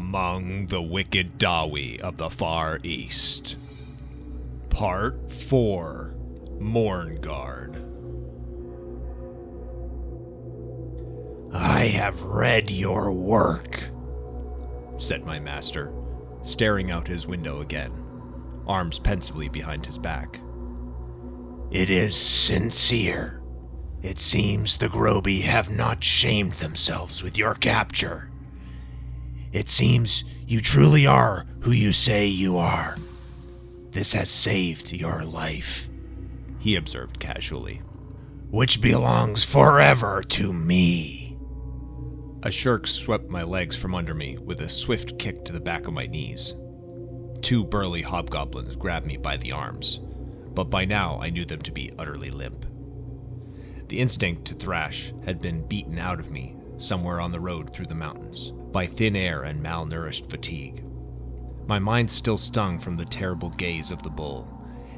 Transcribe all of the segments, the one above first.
among the wicked Dawi of the Far East. Part 4, Mournguard. I have read your work, said my master, staring out his window again, arms pensively behind his back. It is sincere. It seems the Groby have not shamed themselves with your capture. It seems you truly are who you say you are. This has saved your life, he observed casually, which belongs forever to me. A shirk swept my legs from under me with a swift kick to the back of my knees. 2 burly hobgoblins grabbed me by the arms, but by now I knew them to be utterly limp. The instinct to thrash had been beaten out of me somewhere on the road through the mountains by thin air and malnourished fatigue. My mind still stung from the terrible gaze of the bull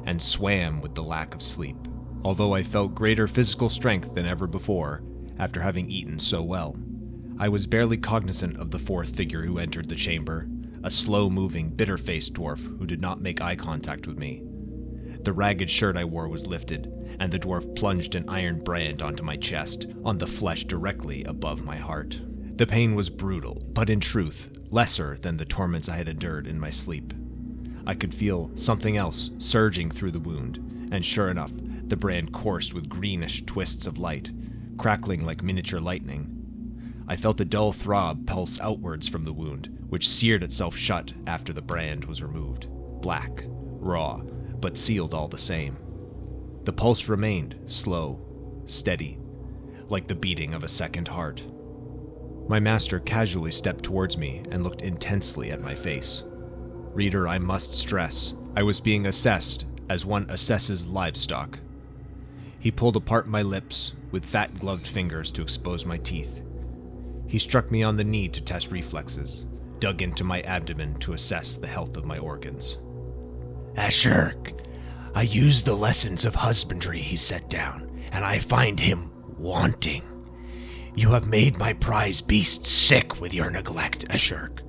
and swam with the lack of sleep, although I felt greater physical strength than ever before after having eaten so well. I was barely cognizant of the 4th figure who entered the chamber, a slow-moving, bitter-faced dwarf who did not make eye contact with me. The ragged shirt I wore was lifted, and the dwarf plunged an iron brand onto my chest, on the flesh directly above my heart. The pain was brutal, but in truth, lesser than the torments I had endured in my sleep. I could feel something else surging through the wound, and sure enough, the brand coursed with greenish twists of light, crackling like miniature lightning. I felt a dull throb pulse outwards from the wound, which seared itself shut after the brand was removed. Black, raw, but sealed all the same. The pulse remained, slow, steady, like the beating of a second heart. My master casually stepped towards me and looked intensely at my face. Reader, I must stress, I was being assessed as one assesses livestock. He pulled apart my lips with fat gloved fingers to expose my teeth. He struck me on the knee to test reflexes, dug into my abdomen to assess the health of my organs. Ashurk, I used the lessons of husbandry he set down, and I find him wanting. You have made my prize beast sick with your neglect, Ashurk.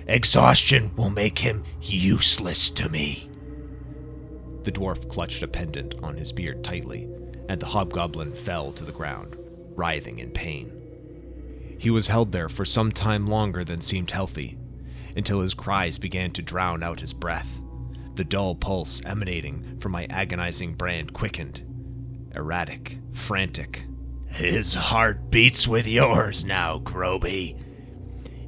Exhaustion will make him useless to me. The dwarf clutched a pendant on his beard tightly, and the hobgoblin fell to the ground, writhing in pain. He was held there for some time longer than seemed healthy, until his cries began to drown out his breath. The dull pulse emanating from my agonizing brand quickened, erratic, frantic. His heart beats with yours now, Groby.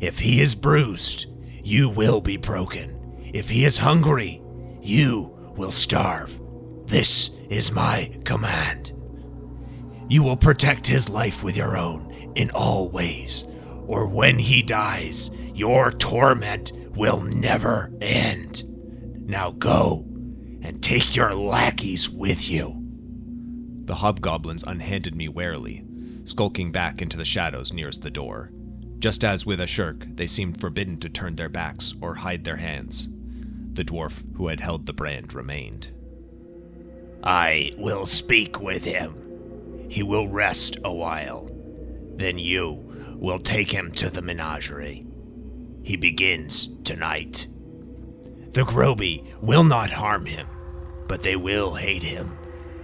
If he is bruised, you will be broken. If he is hungry, you will starve. This is my command. You will protect his life with your own in all ways, or when he dies, your torment will never end. Now go, and take your lackeys with you. The hobgoblins unhanded me warily, skulking back into the shadows nearest the door. Just as with Ashurk, they seemed forbidden to turn their backs or hide their hands. The dwarf who had held the brand remained. I will speak with him. He will rest a while. Then you will take him to the menagerie. He begins tonight. The Groby will not harm him, but they will hate him,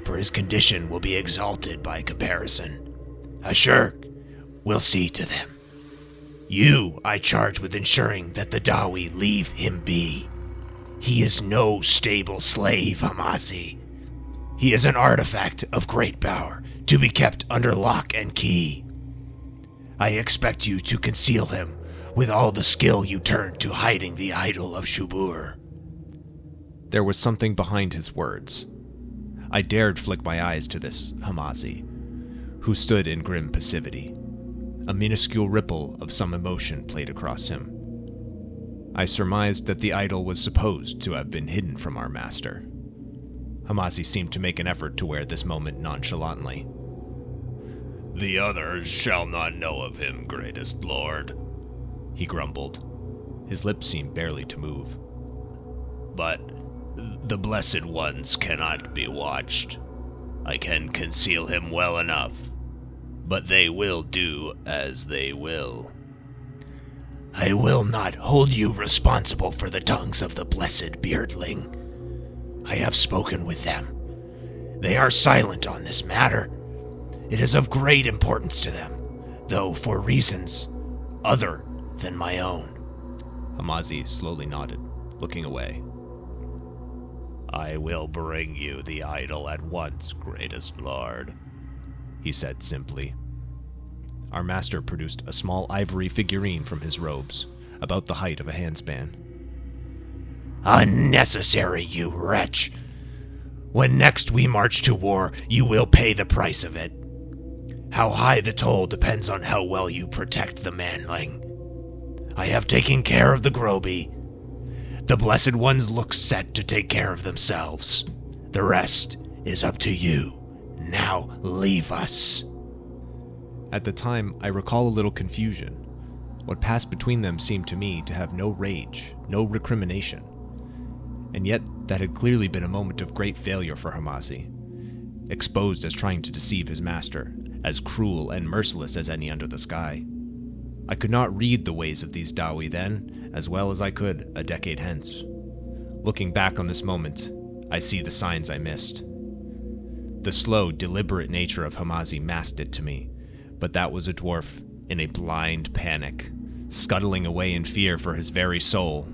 for his condition will be exalted by comparison. Ashurk will see to them. You I charge with ensuring that the Dawi leave him be. He is no stable slave, Hamazi. He is an artifact of great power, to be kept under lock and key. I expect you to conceal him with all the skill you turn to hiding the idol of Shubur. There was something behind his words. I dared flick my eyes to this Hamazi, who stood in grim passivity. A minuscule ripple of some emotion played across him. I surmised that the idol was supposed to have been hidden from our master. Hamazi seemed to make an effort to wear this moment nonchalantly. The others shall not know of him, greatest lord, he grumbled. His lips seemed barely to move. But the Blessed Ones cannot be watched. I can conceal him well enough, but they will do as they will. I will not hold you responsible for the tongues of the blessed beardling. I have spoken with them. They are silent on this matter. It is of great importance to them, though for reasons other than my own. Hamazi slowly nodded, looking away. I will bring you the idol at once, greatest lord, he said simply. Our master produced a small ivory figurine from his robes, about the height of a handspan. Unnecessary, you wretch. When next we march to war, you will pay the price of it. How high the toll depends on how well you protect the manling. I have taken care of the Groby. The Blessed Ones look set to take care of themselves. The rest is up to you. Now leave us. At the time, I recall a little confusion. What passed between them seemed to me to have no rage, no recrimination. And yet, that had clearly been a moment of great failure for Hamazi. Exposed as trying to deceive his master, as cruel and merciless as any under the sky. I could not read the ways of these Dawi then, as well as I could a decade hence. Looking back on this moment, I see the signs I missed. The slow, deliberate nature of Hamazi masked it to me, but that was a dwarf in a blind panic, scuttling away in fear for his very soul.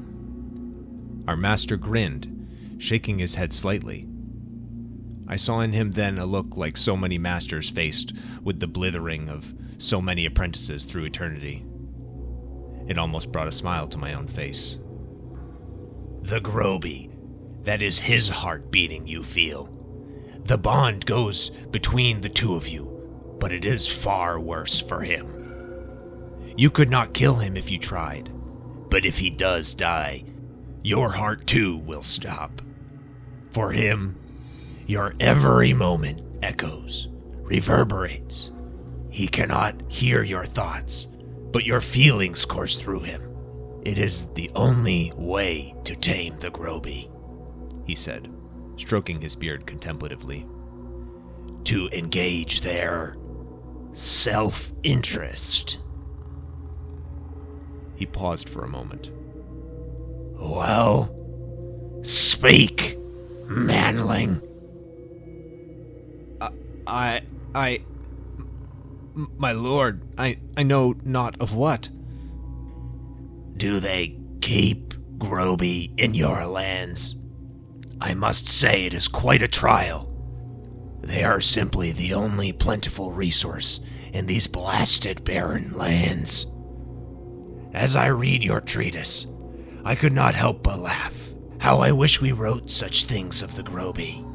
Our master grinned, shaking his head slightly. I saw in him then a look like so many masters faced with the blithering of so many apprentices through eternity. It almost brought a smile to my own face. The Groby, that is his heart beating, you feel. The bond goes between the two of you, but it is far worse for him. You could not kill him if you tried, but if he does die, your heart too will stop. For him, your every moment echoes, reverberates. He cannot hear your thoughts, but your feelings course through him. It is the only way to tame the Groby, he said, stroking his beard contemplatively. To engage their self-interest. He paused for a moment. Well, speak, manling. My lord, I know not of what. Do they keep Groby in your lands? I must say it is quite a trial. They are simply the only plentiful resource in these blasted barren lands. As I read your treatise, I could not help but laugh. How I wish we wrote such things of the Groby.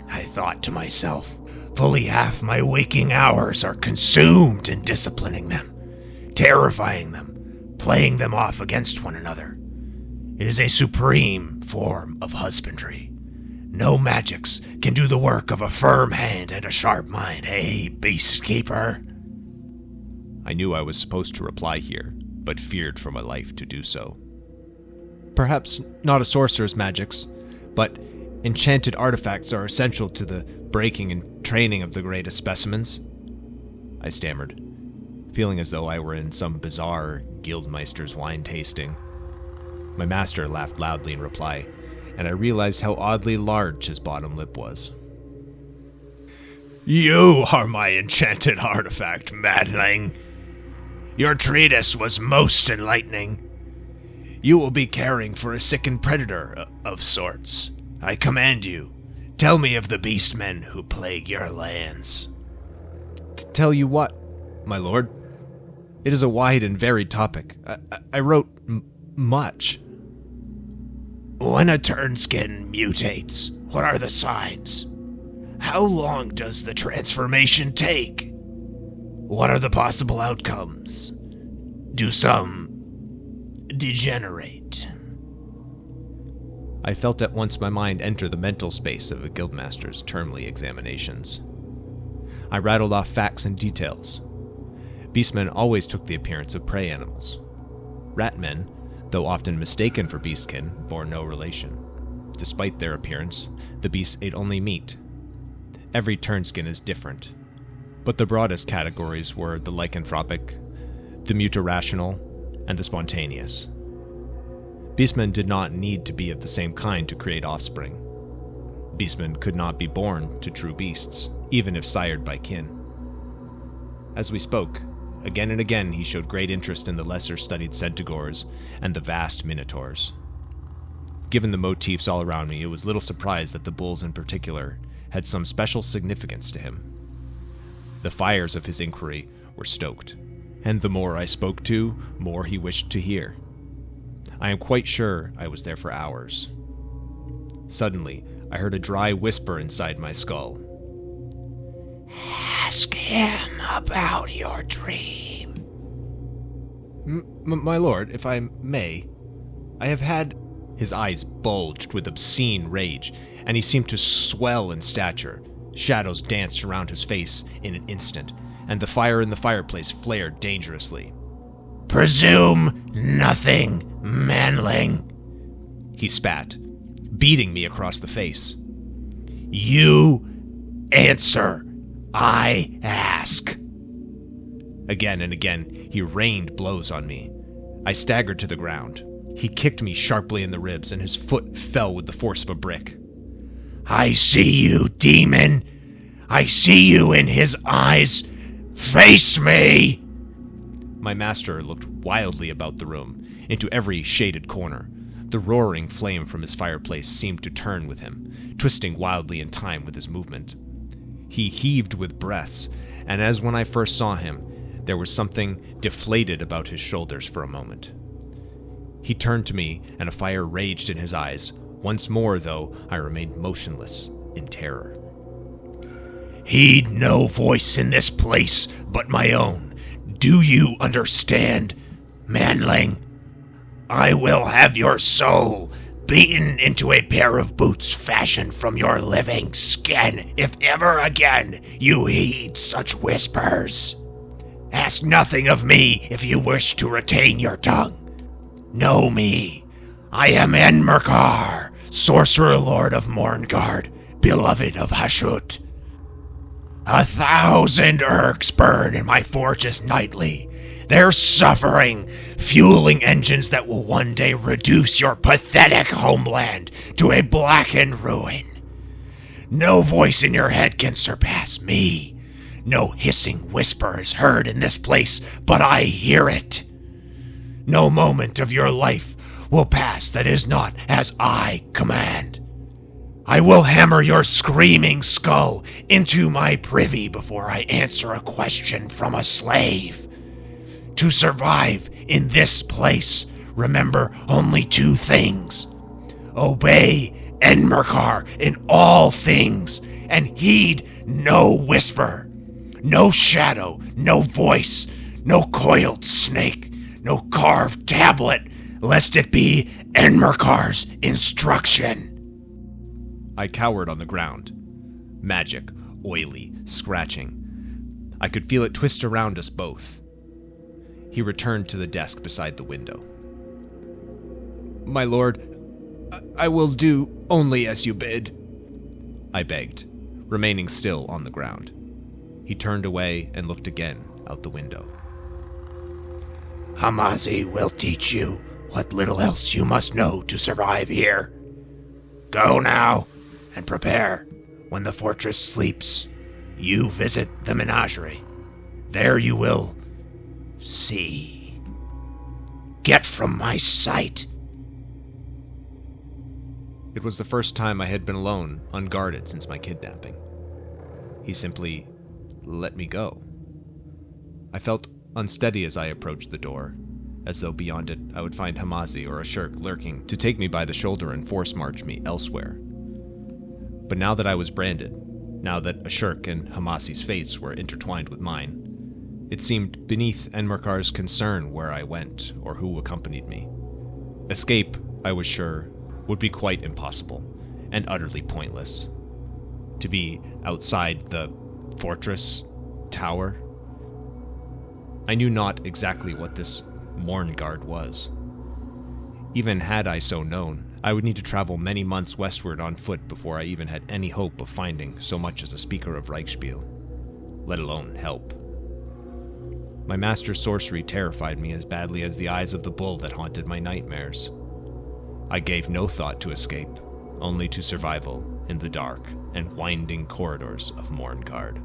I thought to myself, fully half my waking hours are consumed in disciplining them, terrifying them, playing them off against one another. It is a supreme form of husbandry. No magics can do the work of a firm hand and a sharp mind, hey, beast keeper? I knew I was supposed to reply here, but feared for my life to do so. Perhaps not a sorcerer's magics, but enchanted artifacts are essential to the breaking and training of the greatest specimens, I stammered, feeling as though I were in some bizarre guildmeister's wine tasting. My master laughed loudly in reply, and I realized how oddly large his bottom lip was. You are my enchanted artifact, madling. Your treatise was most enlightening. You will be caring for a sickened predator of sorts. I command you, tell me of the beastmen who plague your lands. Tell you what, my lord? It is a wide and varied topic. I wrote much. When a turnskin mutates, what are the signs? How long does the transformation take? What are the possible outcomes? Do some degenerate? I felt at once my mind enter the mental space of a guildmaster's termly examinations. I rattled off facts and details. Beastmen always took the appearance of prey animals. Ratmen, though often mistaken for beastkin, bore no relation. Despite their appearance, the beasts ate only meat. Every turnskin is different, but the broadest categories were the lycanthropic, the mutarational, and the spontaneous. Beastmen did not need to be of the same kind to create offspring. Beastmen could not be born to true beasts, even if sired by kin. As we spoke, again and again he showed great interest in the lesser-studied centaurs and the vast minotaurs. Given the motifs all around me, it was little surprise that the bulls in particular had some special significance to him. The fires of his inquiry were stoked, and the more I spoke to, more he wished to hear. I am quite sure I was there for hours. Suddenly, I heard a dry whisper inside my skull. Ask him about your dream. My lord, if I may, I have had... His eyes bulged with obscene rage, and he seemed to swell in stature. Shadows danced around his face in an instant, and the fire in the fireplace flared dangerously. Presume nothing, manling, he spat, beating me across the face. You answer, I ask. Again and again, he rained blows on me. I staggered to the ground. He kicked me sharply in the ribs, and his foot fell with the force of a brick. I see you, demon. I see you in his eyes. Face me! My master looked wildly about the room, into every shaded corner. The roaring flame from his fireplace seemed to turn with him, twisting wildly in time with his movement. He heaved with breaths, and as when I first saw him, there was something deflated about his shoulders for a moment. He turned to me, and a fire raged in his eyes. Once more, though, I remained motionless in terror. Heed no voice in this place but my own. Do you understand, manling? I will have your soul beaten into a pair of boots fashioned from your living skin if ever again you heed such whispers. Ask nothing of me if you wish to retain your tongue. Know me. I am Enmerkar, sorcerer lord of Morngard, beloved of Hashut. 1,000 urks burn in my forges nightly, their suffering fueling engines that will one day reduce your pathetic homeland to a blackened ruin. No voice in your head can surpass me. No hissing whisper is heard in this place, but I hear it. No moment of your life will pass that is not as I command. I will hammer your screaming skull into my privy before I answer a question from a slave. To survive in this place, remember only 2 things. Obey Enmerkar in all things, and heed no whisper, no shadow, no voice, no coiled snake, no carved tablet, lest it be Enmerkar's instruction. I cowered on the ground. Magic, oily, scratching. I could feel it twist around us both. He returned to the desk beside the window. My lord, I will do only as you bid, I begged, remaining still on the ground. He turned away and looked again out the window. Hamazi will teach you what little else you must know to survive here. Go now, and prepare. When the fortress sleeps, you visit the menagerie. There you will see. Get from my sight. It was the first time I had been alone, unguarded since my kidnapping. He simply let me go. I felt unsteady as I approached the door, as though beyond it I would find Hamazi or a shirk lurking to take me by the shoulder and force-march me elsewhere. But now that I was branded, now that a shirk and Hamazi's fates were intertwined with mine, it seemed beneath Enmerkar's concern where I went or who accompanied me. Escape, I was sure, would be quite impossible and utterly pointless. To be outside the fortress tower? I knew not exactly what this Morngard was. Even had I so known, I would need to travel many months westward on foot before I even had any hope of finding so much as a speaker of Reichspiel, let alone help. My master's sorcery terrified me as badly as the eyes of the bull that haunted my nightmares. I gave no thought to escape, only to survival in the dark and winding corridors of Morngard.